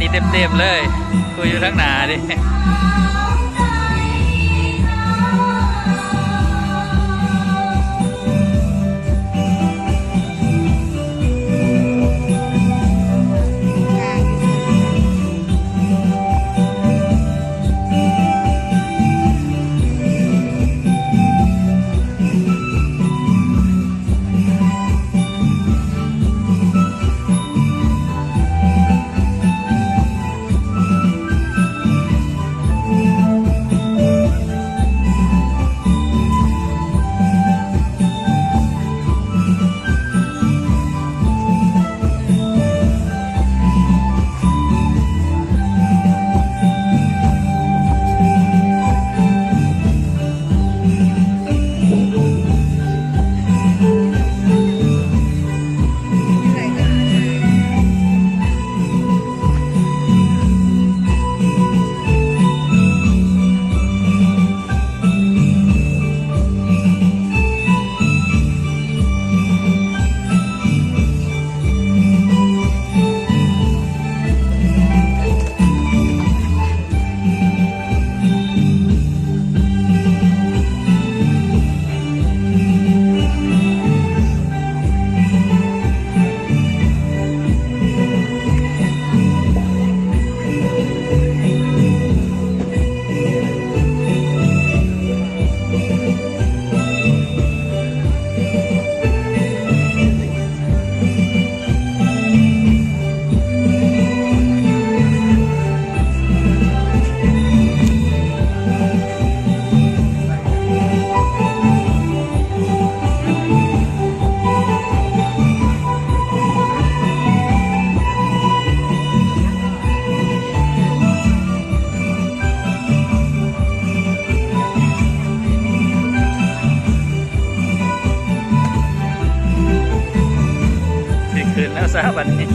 นี้เต็มๆเลยคุยอยู่ทั้งหนาดิคืนแล้วซะวันนี้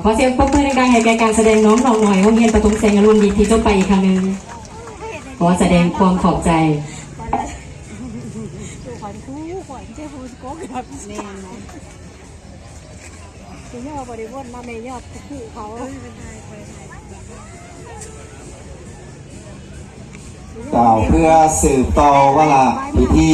ขอเสียงปรบมือดังๆให้แก่การแสดงน้องหน่อยโรงเรียนประถมแสงอรุณดีที่ต้องไปอีกครั้งหนึ่งขอแสดงความขอบใจขวัญคู่ขวัญเจ้าพูดโก๊กแบบแน่นอนคุณย่อบริวารมาเมยอดคู่เขากล่าวเพื่อสืบต่อว่าละพิธี